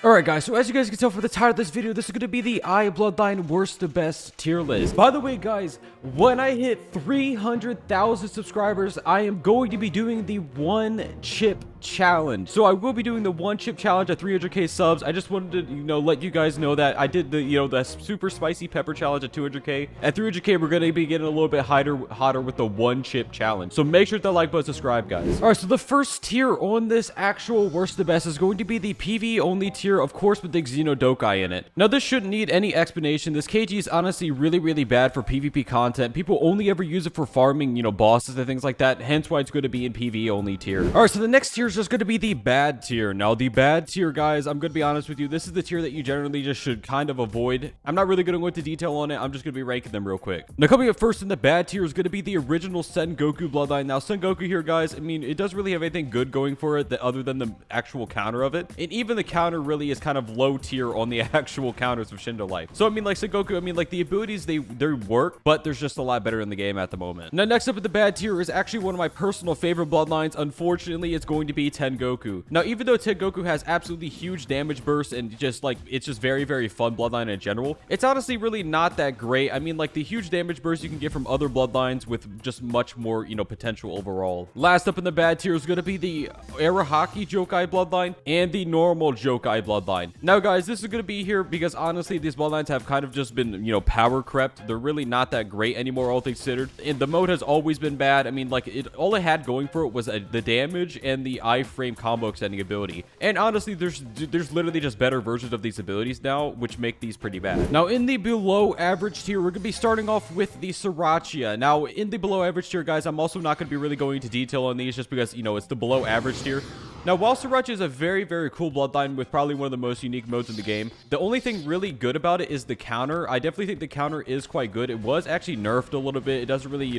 Alright guys, so as you guys can tell from the title of this video, this is going to be the Bloodline worst to best tier list. By the way guys, when I hit 300,000 subscribers, I am going to be doing the one chip challenge. So I will be doing the one chip challenge at 300k subs. I just wanted to, let you guys know that I did the, the super spicy pepper challenge at 200k. At 300k, we're going to be getting a little bit hotter with the one chip challenge. So make sure to like button, subscribe guys. Alright, so the first tier on this actual worst to best is going to be the PvE only tier, of course, with the Shindo Dokai in it. Now, this shouldn't need any explanation. This KG is honestly really bad for PvP content. People only ever use it for farming, bosses and things like that. Hence why it's going to be in PvE only tier. All right, so the next tier is just going to be the bad tier. Now, the bad tier, guys, I'm going to be honest with you. This is the tier that you generally just should kind of avoid. I'm not really going to go into detail on it. I'm just going to be ranking them real quick. Now, coming up first in the bad tier is going to be the original Sengoku Bloodline. Now, Sengoku here, guys, I mean, it doesn't really have anything good going for it other than the actual counter of it. And even the counter really is kind of low tier on the actual counters of Shindo Life. So I mean, like Sengoku, I mean, like the abilities, they work, but there's just a lot better in the game at the moment. Now, next up in the bad tier is actually one of my personal favorite bloodlines. Unfortunately, it's going to be Tengoku. Now, even though Tengoku has absolutely huge damage bursts and just like it's just very fun bloodline in general, it's honestly really not that great. I mean, like the huge damage bursts you can get from other bloodlines with just much more, potential overall. Last up in the bad tier is going to be the Arahaki Jokai bloodline and the normal Jokai bloodline. Now, guys, this is going to be here because honestly, these bloodlines have kind of just been, power crept. They're really not that great anymore, all things considered. And the mode has always been bad. I mean, like all it had going for it was the damage and the iframe combo extending ability. And honestly, there's literally just better versions of these abilities now, which make these pretty bad. Now, in the below average tier, we're going to be starting off with the Sriracha. Now, in the below average tier, guys, I'm also not going to be really going into detail on these just because, it's the below average tier. Now, while Sriracha is a very cool bloodline with probably one of the most unique modes in the game, the only thing really good about it is the counter. I definitely think the counter is quite good. It was actually nerfed a little bit. It doesn't really,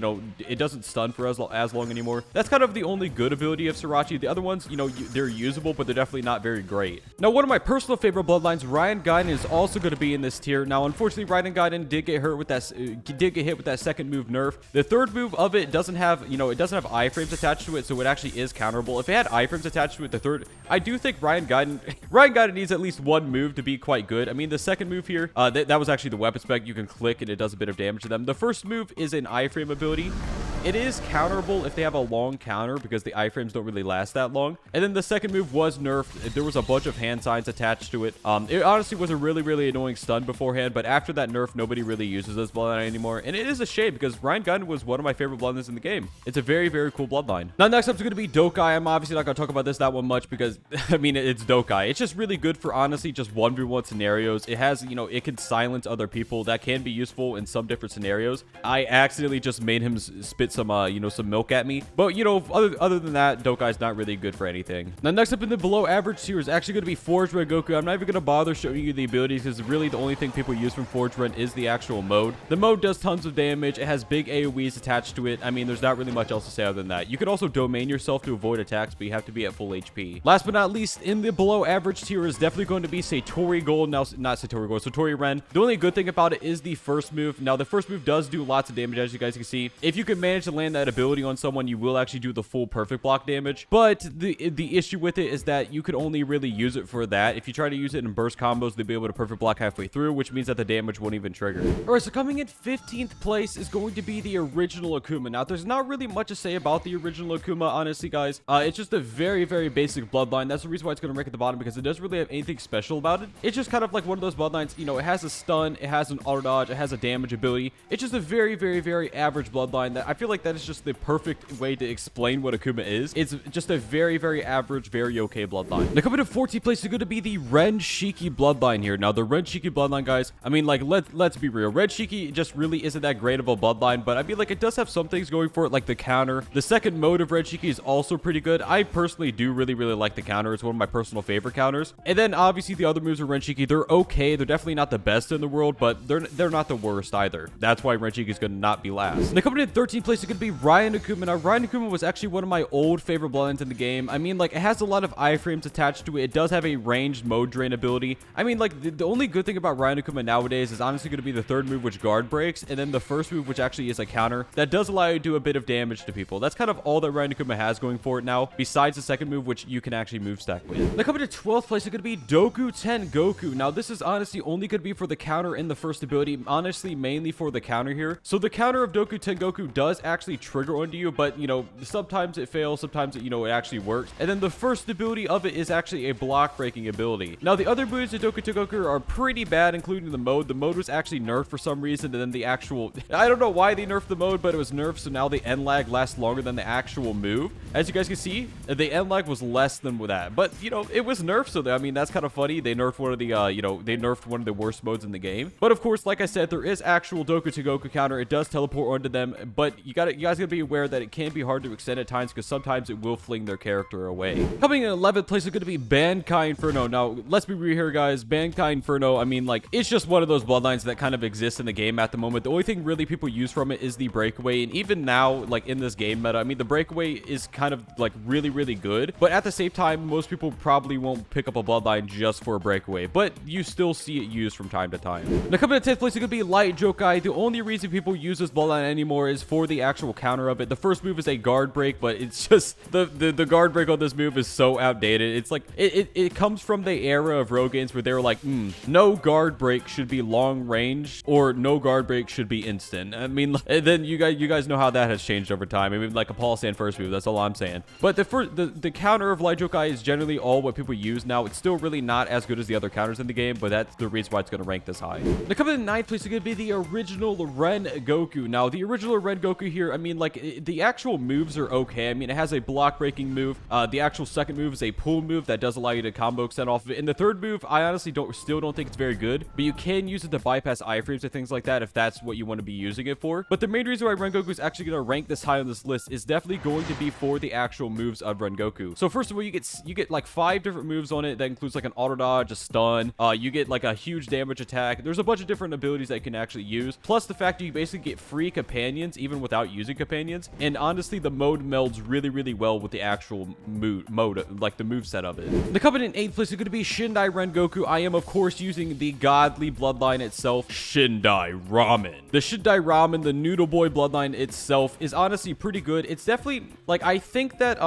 it doesn't stun for as long anymore. That's kind of the only good ability of Sriracha. The other ones, they're usable, but they're definitely not very great. Now, one of my personal favorite bloodlines, Ryan Gaiden, is also going to be in this tier. Now, unfortunately, Ryan Gaiden did get hurt with that, did get hit with that second move nerf. The third move of it doesn't have, it doesn't have iframes attached to it, so it actually is counterable. If it had iframes attached to it, the third, I do think Ryan Gaiden needs at least one move to be quite good. I mean, the second move here, that was actually the weapon spec. You can click and it does a bit of damage to them. The first move is an iframe ability. It is counterable if they have a long counter because the iframes don't really last that long. And then the second move was nerfed. There was a bunch of hand signs attached to it. It honestly was a really annoying stun beforehand, but after that nerf, nobody really uses this bloodline anymore. And it is a shame because Ryan Gaiden was one of my favorite bloodlines in the game. It's a very cool bloodline. Now, next up is going to be Dokai. I'm obviously not going to talk about this that one much because, I mean, it's Dokai. It's just really good for, honestly, just 1v1 scenarios. It has, it can silence other people. That can be useful in some different scenarios. I accidentally just made him spit some, some milk at me. But, other than that, Dokai's not really good for anything. Now, next up in the below average tier is actually going to be Forge Rengoku. I'm not even going to bother showing you the abilities because really the only thing people use from Forge Ren is the actual mode. The mode does tons of damage. It has big AoEs attached to it. I mean, there's not really much else to say other than that. You can also domain yourself to avoid attacks, but you have to be at full HP. Last but not least, in the below average tier is definitely going to be Satori Gold. Now, not Satori Gold, Satori Ren. The only good thing about it is the first move. Now, the first move does do lots of damage, as you guys can see. If you can manage to land that ability on someone, you will actually do the full perfect block damage. But the issue with it is that you could only really use it for that. If you try to use it in burst combos, they'll be able to perfect block halfway through, which means that the damage won't even trigger. All right, so coming in 15th place is going to be the original Akuma. Now, there's not really much to say about the original Akuma, honestly, guys. It's just a very basic bloodline. That's the reason why it's going to rank at the bottom, because it doesn't really have anything special about it. It's just kind of like one of those bloodlines, it has a stun, it has an auto dodge, it has a damage ability. It's just a very average bloodline that I feel like that is just the perfect way to explain what Akuma is. It's just a very average, very okay bloodline. Now, coming to 14th place is going to be the Ren Shiki bloodline here. Now, the Ren Shiki bloodline, guys, I mean, like, let's be real. Ren Shiki just really isn't that great of a bloodline, but I mean, like, it does have some things going for it, like the counter. The second mode of Ren Shiki is also pretty good. I personally do really like the counter. It's one of my personal favorite counters. And then, obviously, the other moves of Ren Shiki, they're okay. They're definitely not the best in the world, but they're not the worst either. That's why Ren Shiki is going to not be last. Now, coming in 13th place place is going to be Ryan Akuma. Now, Ryan Akuma was actually one of my old favorite bloodlines in the game. I mean, like, it has a lot of iframes attached to it. It does have a ranged mode drain ability. I mean, like, the only good thing about Ryan Akuma nowadays is honestly going to be the third move, which guard breaks, and then the first move, which actually is a counter that does allow you to do a bit of damage to people. That's kind of all that Ryan Akuma has going for it now, besides the second move, which you can actually move stack with. Now, coming to 12th place is going to be Doku Ten Goku. Now, this is honestly only going to be for the counter in the first ability, honestly, mainly for the counter here. So the counter of Doku Ten Goku does actually trigger onto you, but, you know, sometimes it fails, sometimes it, you know, it actually works. And then the first ability of it is actually a block breaking ability. Now, the other abilities of Doku Ten Goku are pretty bad, including the mode. The mode was actually nerfed for some reason, and then the actual, I don't know why they nerfed the mode, but it was nerfed, so now the end lag lasts longer than the actual move. As you guys can see, the end lag was less than that, but, you know, it was nerfed, so I mean, that's kind of funny. They nerfed one of the, you know, they nerfed one of the worst modes in the game. But of course, like I said, there is actual Doku Ten Goku counter. It does teleport onto them, but you guys gotta be aware that it can be hard to extend at times because sometimes it will fling their character away. Coming in 11th place is going to be Bankai Inferno. Now, let's be real here, guys. Bankai Inferno, I mean, like, it's just one of those bloodlines that kind of exists in the game at the moment. The only thing really people use from it is the breakaway, and even now, like, in this game meta, I mean, the breakaway is kind of, like, really, really good, but at the same time, most people probably won't pick up a bloodline just for a breakaway, but you still see it used from time to time. Now, coming to 10th place is going to be Light Jokai. The only reason people use this bloodline anymore is for the actual counter of it. The first move is a guard break, but it's just the guard break on this move is so outdated. It's like it comes from the era of Rogaines where they were like, no guard break should be long range, or no guard break should be instant. I mean, and then you guys know how that has changed over time. I mean, like a Paul Sand first move, that's all I'm saying. But the counter of Light Jokai is generally all what people use now. It's still really not as good as the other counters in the game, but that's the reason why it's going to rank this high. Now, coming in 9th place is going to be the original Ren Goku. Now, the original Ren Goku here, I mean, like, the actual moves are okay. I mean, it has a block breaking move. The actual second move is a pull move that does allow you to combo extend off of it. And the third move, I honestly still don't think it's very good, but you can use it to bypass iframes and things like that if that's what you want to be using it for. But the main reason why Ren Goku is actually going to rank this high on this list is definitely going to be for the actual moves of Ren Goku. So first of all, you get like 5 different moves on it. That includes like an auto dodge, a stun. You get like a huge damage attack. There's a bunch of different abilities that you can actually use. Plus the fact that you basically get free companions even without using companions. And honestly, the mode melds really, really well with the actual mode, like the moveset of it. The coming in 8th place is going to be Shindai Ren Goku. I am of course using the godly bloodline itself, Shindai Ramen. The Shindai Ramen, the Noodle Boy bloodline itself, is honestly pretty good. It's definitely, like, I think that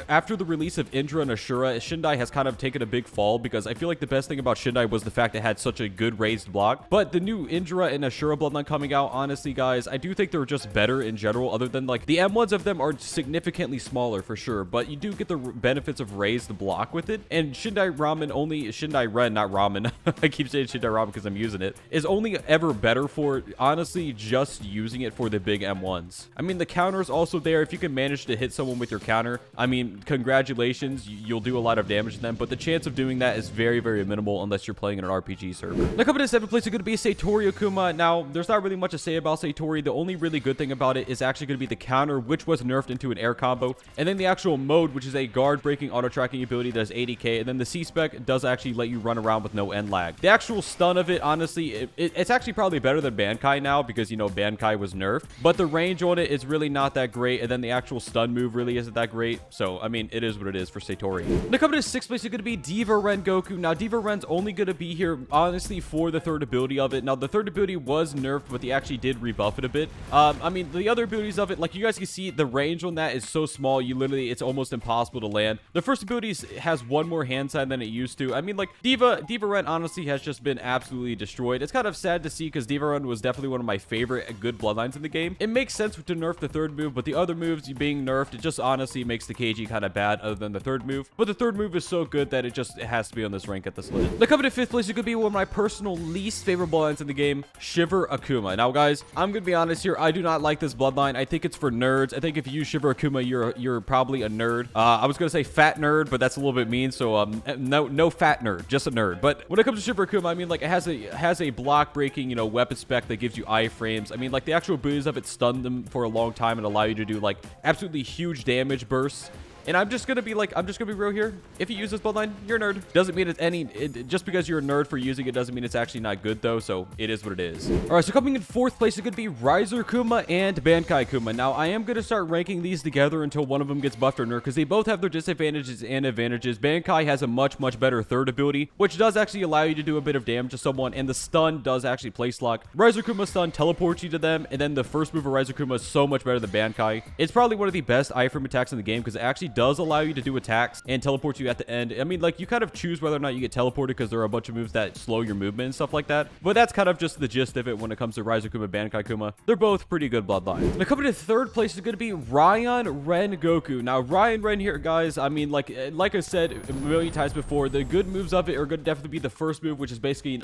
after the release of Indra and Ashura, Shindai has kind of taken a big fall because I feel like the best thing about Shindai was the fact it had such a good raised block. But the new Indra and Ashura bloodline coming out, honestly, guys, I do think they're just better in general, other than, like, the M1s of them are significantly smaller for sure, but you do get the benefits of raised block with it. And Shindai Ren, not ramen, I keep saying Shindai Ramen because I'm using it, is only ever better for, honestly, just using it for the big M1s. I mean, the counter is also there. If you can manage to hit someone with your counter, I mean, congratulations, you'll do a lot of damage to them, but the chance of doing that is very, very minimal unless you're playing in an RPG server. Now, coming to 7th place is going to be Satori Akuma. Now, there's not really much to say about Satori. The only really good thing about it is actually going to be the counter, which was nerfed into an air combo, and then the actual mode, which is a guard breaking auto tracking ability that is 80k, and then the C-spec does actually let you run around with no end lag. The actual stun of it, honestly, it's actually probably better than Bankai now because, you know, Bankai was nerfed, but the range on it is really not that great, and then the actual stun move really isn't that great. So, I mean, it is what it is for Satori. Now, coming to 6th place is going to be Diva Ren Goku. Now, Diva Ren's only going to be here, honestly, for the third ability of it. Now, the third ability was nerfed, but they actually did rebuff it a bit. I mean, the other abilities of it, like you guys can see, the range on that is so small, it's almost impossible to land. The first ability has one more hand sign than it used to. I mean, like, Diva Ren, honestly, has just been absolutely destroyed. It's kind of sad to see because Diva Ren was definitely one of my favorite good bloodlines in the game. It makes sense to nerf the third move, but the other moves being nerfed, it just honestly makes the KG kind of bad other than the third move. But the third move is so good that it has to be on this rank at this list. Now, coming to 5th place, it could be one of my personal least favorite bloodlines in the game, Shiver Akuma. Now, guys, I'm gonna be honest here. I do not like this bloodline. I think it's for nerds. I think if you use Shiver Akuma, you're probably a nerd. I was gonna say fat nerd, but that's a little bit mean. So no fat nerd, just a nerd. But when it comes to Shiver Akuma, I mean, like, it has a block breaking, you know, weapon spec that gives you iframes. I mean, like, the actual abilities of it stun them for a long time and allow you to do like absolutely huge damage bursts. And I'm just gonna be real here. If you use this bloodline, you're a nerd. Doesn't mean just because you're a nerd for using it doesn't mean it's actually not good though. So it is what it is. All right, so coming in 4th place is gonna be Riser Kuma and Bankai Kuma. Now I am gonna start ranking these together until one of them gets buffed or nerfed because they both have their disadvantages and advantages. Bankai has a much better third ability, which does actually allow you to do a bit of damage to someone, and the stun does actually place lock. Riser Kuma's stun teleports you to them, and then the first move of Riser Kuma is so much better than Bankai. It's probably one of the best iframe attacks in the game because it actually does allow you to do attacks and teleport you at the end. I mean, like, you kind of choose whether or not you get teleported because there are a bunch of moves that slow your movement and stuff like that, but that's kind of just the gist of it when it comes to Riser Kuma, Bankai Kuma. They're both pretty good bloodlines. Now coming to 3rd place is going to be Ryan Ren Goku. Now Ryan Ren here, guys, I mean, like I said a million times before, the good moves of it are going to definitely be the first move, which is basically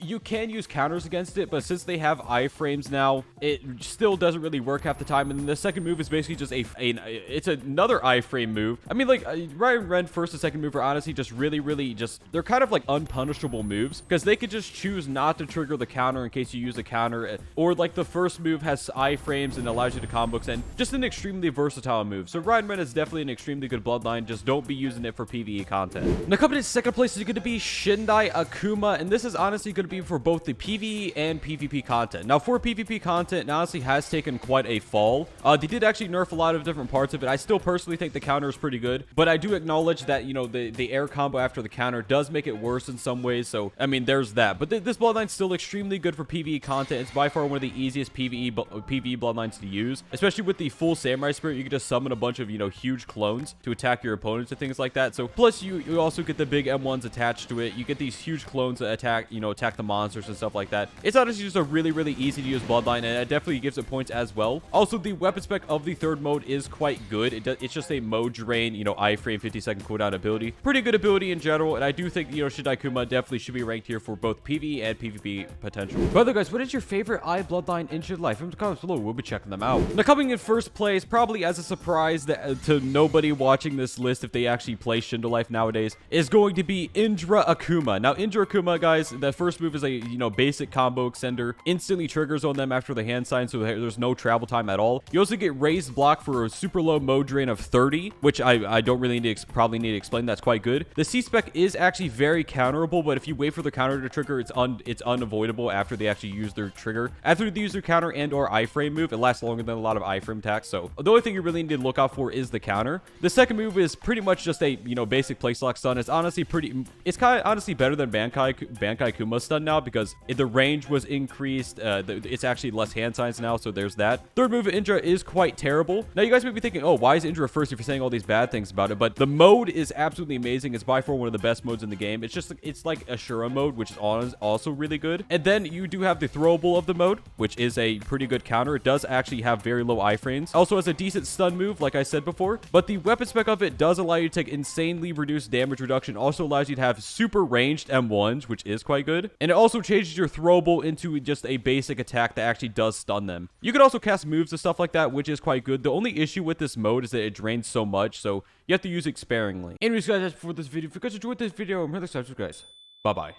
you can use counters against it, but since they have iframes now, it still doesn't really work half the time. And then the second move is basically just it's another iframe move. I mean, like, Ryan Ren first and second move are honestly just really just, they're kind of like unpunishable moves because they could just choose not to trigger the counter in case you use a counter, or like the first move has iframes and allows you to combo extend. Just an extremely versatile move. So Ryan Ren is definitely an extremely good bloodline. Just don't be using it for PvE content. Now coming in 2nd place is going to be Shindai Akuma, and this is honestly going to be for both the PvE and PvP content. Now for PvP content, it honestly has taken quite a fall. They did actually nerf a lot of different parts of it. I still personally think the counter is pretty good, but I do acknowledge that, you know, the air combo after the counter does make it worse in some ways. So I mean, there's that. But this bloodline's still extremely good for PvE content. It's by far one of the easiest PvE bloodlines to use, especially with the full samurai spirit. You can just summon a bunch of, you know, huge clones to attack your opponents and things like that. So plus you also get the big M1s attached to it. You get these huge clones that attack the monsters and stuff like that. It's honestly just a really easy to use bloodline, and it definitely gives it points as well. Also, the weapon spec of the 3rd mode is quite good. It's just a mode drain, you know, iframe 50-second cooldown ability. Pretty good ability in general, and I do think, you know, Shindai Kuma definitely should be ranked here for both PvE and PvP potential. By the way, guys, what is your favorite bloodline in Shindo Life? In the comments below, we'll be checking them out. Now coming in 1st place, probably as a surprise to nobody watching this list if they actually play Shindo Life nowadays, is going to be Indra Akuma. Now Indra Akuma, guys, the first move is a, you know, basic combo extender, instantly triggers on them after the hand sign, so there's no travel time at all. You also get raised block for a super low mode drain of 30, which I don't really probably need to explain. That's quite good. The C spec is actually very counterable, but if you wait for the counter to trigger, it's unavoidable after they actually use their trigger. After they use their counter and or iframe move, it lasts longer than a lot of iframe attacks. So the only thing you really need to look out for is the counter. The second move is pretty much just a, you know, basic place lock stun. It's honestly honestly better than Bankai Kuma's stun now because the range was increased. It's actually less hand signs now, so there's that. Third move of Indra is quite terrible. Now you guys may be thinking, oh, why is Indra first if you're saying all these bad things about it? But the mode is absolutely amazing. It's by far one of the best modes in the game. It's like Ashura mode, which is also really good. And then you do have the throwable of the mode, which is a pretty good counter. It does actually have very low iframes. Also has a decent stun move, like I said before. But the weapon spec of it does allow you to take insanely reduced damage reduction. Also allows you to have super ranged M1s, which is quite good. And it also changes your throwable into just a basic attack that actually does stun them. You can also cast moves and stuff like that, which is quite good. The only issue with this mode is that it drains so much, so you have to use it sparingly. Anyways, guys, that's for this video. If you guys enjoyed this video, remember to subscribe, guys. Bye-bye.